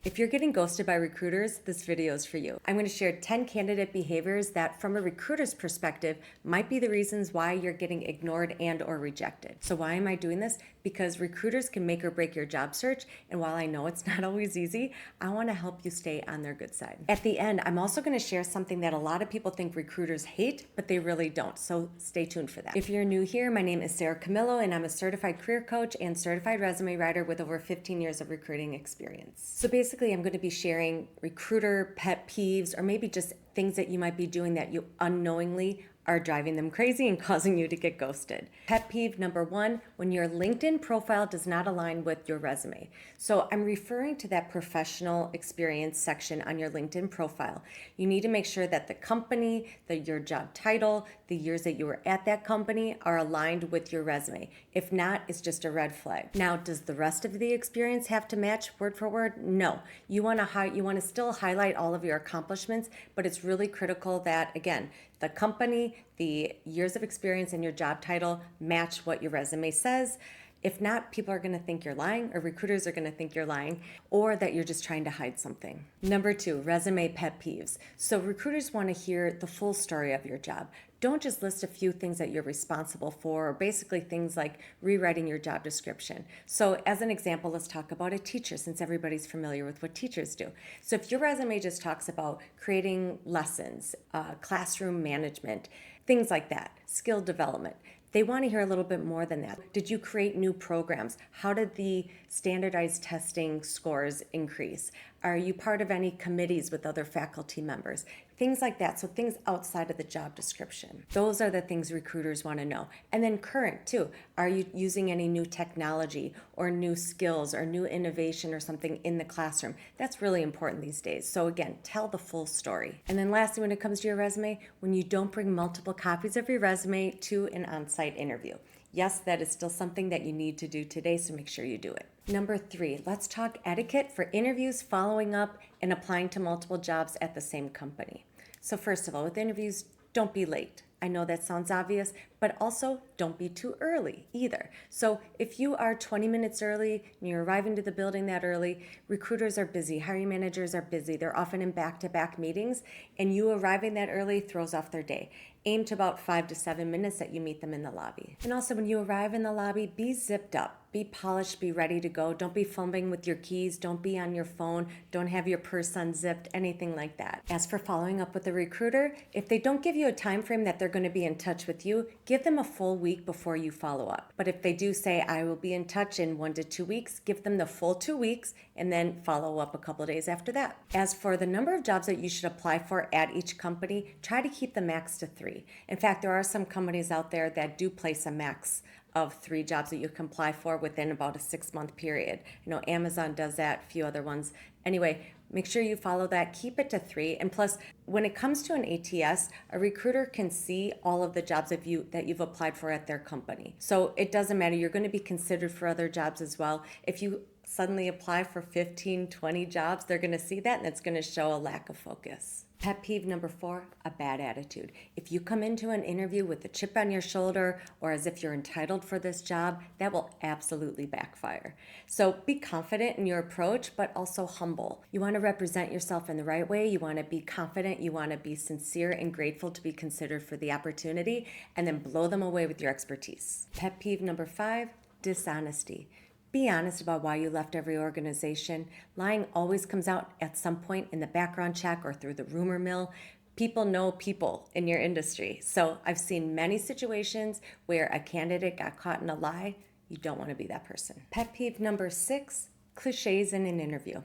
If you're getting ghosted by recruiters, this video is for you. I'm going to share 10 candidate behaviors that, from a recruiter's perspective, might be the reasons why you're getting ignored and or rejected. So why am I doing this? Because recruiters can make or break your job search, and while I know it's not always easy, I want to help you stay on their good side. At the end, I'm also going to share something that a lot of people think recruiters hate, but they really don't, so stay tuned for that. If you're new here, my name is Sarah Camillo, and I'm a certified career coach and certified resume writer with over 15 years of recruiting experience. So basically, I'm going to be sharing recruiter pet peeves, or maybe just things that you might be doing that you unknowingly are driving them crazy and causing you to get ghosted. Pet peeve number one, when your LinkedIn profile does not align with your resume. So I'm referring to that professional experience section on your LinkedIn profile. You need to make sure that the company, your job title, the years that you were at that company are aligned with your resume. If not, it's just a red flag. Now, does the rest of the experience have to match word for word? No. You want to still highlight all of your accomplishments, but it's really critical that, again, the company, the years of experience, and your job title match what your resume says. If not, people are going to think you're lying, or recruiters are going to think you're lying, or that you're just trying to hide something. Number two, resume pet peeves. So recruiters want to hear the full story of your job. Don't just list a few things that you're responsible for, or basically things like rewriting your job description. So as an example, let's talk about a teacher, since everybody's familiar with what teachers do. So if your resume just talks about creating lessons, classroom management, things like that, skill development, they want to hear a little bit more than that. Did you create new programs? How did the standardized testing scores increase? Are you part of any committees with other faculty members? Things like that. So things outside of the job description. Those are the things recruiters want to know. And then current too. Are you using any new technology or new skills or new innovation or something in the classroom? That's really important these days. So again, tell the full story. And then lastly, when it comes to your resume, when you don't bring multiple copies of your resume to an on-site interview. Yes, that is still something that you need to do today, so make sure you do it. Number three, let's talk etiquette for interviews, following up, and applying to multiple jobs at the same company. So first of all, with interviews, don't be late. I know that sounds obvious, but also don't be too early either. So if you are 20 minutes early and you're arriving to the building that early, recruiters are busy, hiring managers are busy, they're often in back-to-back meetings, and you arriving that early throws off their day. Aim to about 5 to 7 minutes that you meet them in the lobby. And also when you arrive in the lobby, be zipped up, be polished, be ready to go. Don't be fumbling with your keys, don't be on your phone, don't have your purse unzipped, anything like that. As for following up with the recruiter, if they don't give you a time frame that they're going to be in touch with you, give them a full week before you follow up. But if they do say, I will be in touch in 1 to 2 weeks, give them the full 2 weeks and then follow up a couple of days after that. As for the number of jobs that you should apply for at each company, try to keep the max to 3. In fact, there are some companies out there that do place a max of 3 jobs that you can apply for within about a 6-month period. I know Amazon does that, a few other ones. Anyway, make sure you follow that, keep it to 3. And plus, when it comes to an ATS, a recruiter can see all of the jobs that you've applied for at their company. So it doesn't matter, you're going to be considered for other jobs as well. If you suddenly apply for 15, 20 jobs, they're going to see that and it's going to show a lack of focus. Pet peeve number 4, a bad attitude. If you come into an interview with a chip on your shoulder or as if you're entitled for this job, that will absolutely backfire. So be confident in your approach, but also humble. You want to represent yourself in the right way. You want to be confident. You want to be sincere and grateful to be considered for the opportunity, and then blow them away with your expertise. Pet peeve number 5, dishonesty. Be honest about why you left every organization. Lying always comes out at some point in the background check or through the rumor mill. People know people in your industry. So I've seen many situations where a candidate got caught in a lie. You don't want to be that person. Pet peeve number 6, cliches in an interview.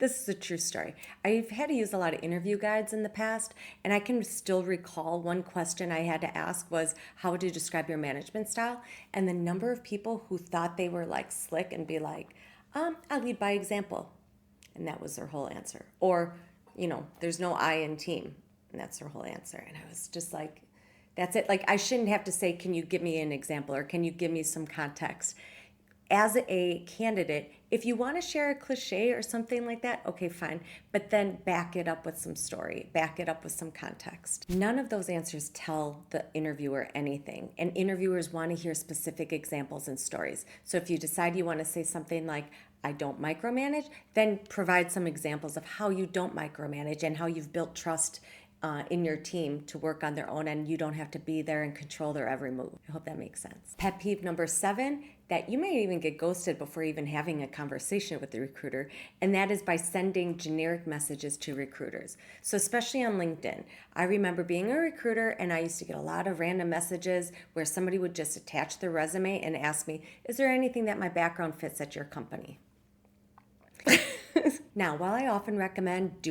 This is a true story. I've had to use a lot of interview guides in the past, and I can still recall one question I had to ask was, how would you describe your management style? And the number of people who thought they were like slick and be like, I lead by example. And that was their whole answer. Or, there's no I in team. And that's their whole answer. And I was just like, that's it. Like, I shouldn't have to say, can you give me an example? Or can you give me some context? As a candidate, if you want to share a cliche or something like that, okay, fine. But then back it up with some story, back it up with some context. None of those answers tell the interviewer anything. And interviewers want to hear specific examples and stories. So if you decide you want to say something like, I don't micromanage, then provide some examples of how you don't micromanage and how you've built trust in your team to work on their own and you don't have to be there and control their every move. I hope that makes sense. Pet peeve number 7, that you may even get ghosted before even having a conversation with the recruiter, and that is by sending generic messages to recruiters. So especially on LinkedIn, I remember being a recruiter and I used to get a lot of random messages where somebody would just attach their resume and ask me, is there anything that my background fits at your company? Now, while I often recommend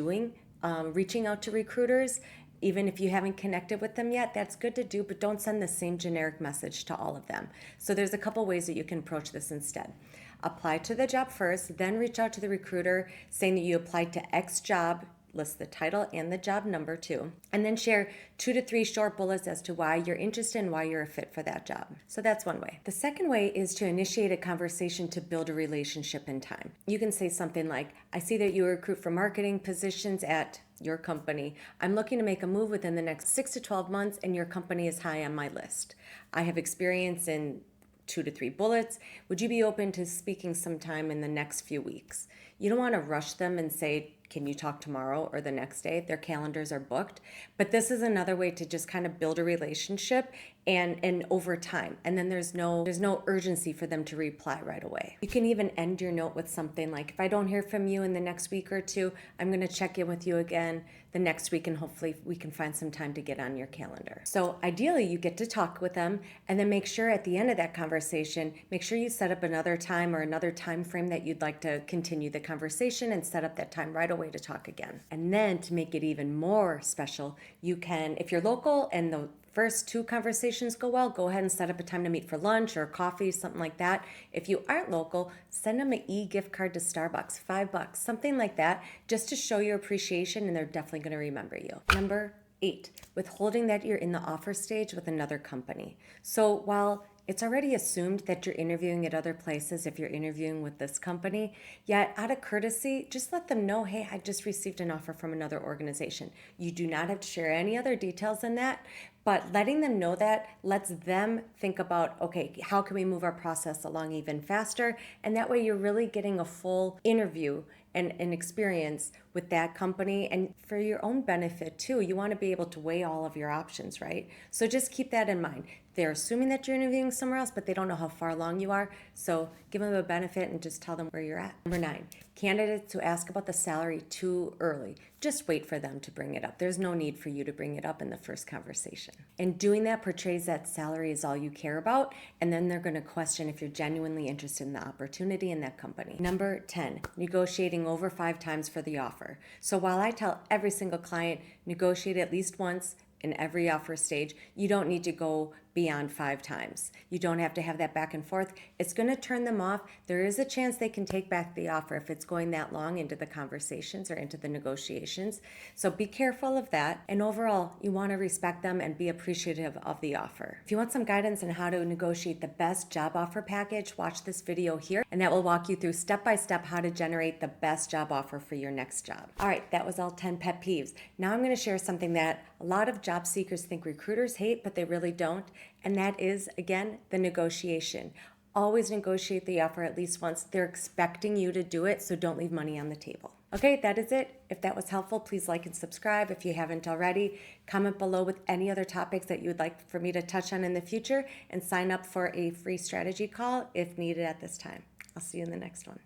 reaching out to recruiters, even if you haven't connected with them yet, that's good to do, but don't send the same generic message to all of them. So there's a couple ways that you can approach this instead. Apply to the job first, then reach out to the recruiter saying that you applied to X job, list the title and the job number too, and then share 2 to 3 short bullets as to why you're interested and why you're a fit for that job. So that's one way. The second way is to initiate a conversation to build a relationship in time. You can say something like, I see that you recruit for marketing positions at your company. I'm looking to make a move within the next 6 to 12 months and your company is high on my list. I have experience in 2 to 3 bullets. Would you be open to speaking sometime in the next few weeks? You don't want to rush them and say, can you talk tomorrow or the next day? Their calendars are booked. But this is another way to just kind of build a relationship and over time. And then there's no urgency for them to reply right away. You can even end your note with something like, if I don't hear from you in the next week or two, I'm going to check in with you again the next week and hopefully we can find some time to get on your calendar. So ideally you get to talk with them and then make sure at the end of that conversation, make sure you set up another time or another time frame that you'd like to continue the conversation and set up that time right away to talk again. And then to make it even more special, you can, if you're local and the first 2 conversations go well, go ahead and set up a time to meet for lunch or coffee, something like that. If you aren't local, send them an e-gift card to Starbucks, $5, something like that, just to show your appreciation, and they're definitely going to remember you. Number 8, withholding that you're in the offer stage with another company. So while it's already assumed that you're interviewing at other places if you're interviewing with this company, yet out of courtesy, just let them know, hey, I just received an offer from another organization. You do not have to share any other details than that, but letting them know that lets them think about, okay, how can we move our process along even faster? And that way you're really getting a full interview and an experience with that company, and for your own benefit too. You want to be able to weigh all of your options, right? So just keep that in mind. They're assuming that you're interviewing somewhere else, but they don't know how far along you are. So give them a benefit and just tell them where you're at. Number 9, candidates who ask about the salary too early. Just wait for them to bring it up. There's no need for you to bring it up in the first conversation. And doing that portrays that salary is all you care about, and then they're going to question if you're genuinely interested in the opportunity in that company. Number 10, negotiating over 5 times for the offer. So while I tell every single client, negotiate at least once in every offer stage, you don't need to go beyond 5 times. You don't have to have that back and forth. It's going to turn them off. There is a chance they can take back the offer if it's going that long into the conversations or into the negotiations. So be careful of that. And overall, you want to respect them and be appreciative of the offer. If you want some guidance on how to negotiate the best job offer package, watch this video here, and that will walk you through step-by-step how to generate the best job offer for your next job. All right, that was all 10 pet peeves. Now I'm going to share something that a lot of job seekers think recruiters hate, but they really don't. And that is, again, the negotiation. Always negotiate the offer at least once. They're expecting you to do it, so don't leave money on the table. Okay, that is it. If that was helpful, please like and subscribe if you haven't already. Comment below with any other topics that you would like for me to touch on in the future, and sign up for a free strategy call if needed at this time. I'll see you in the next one.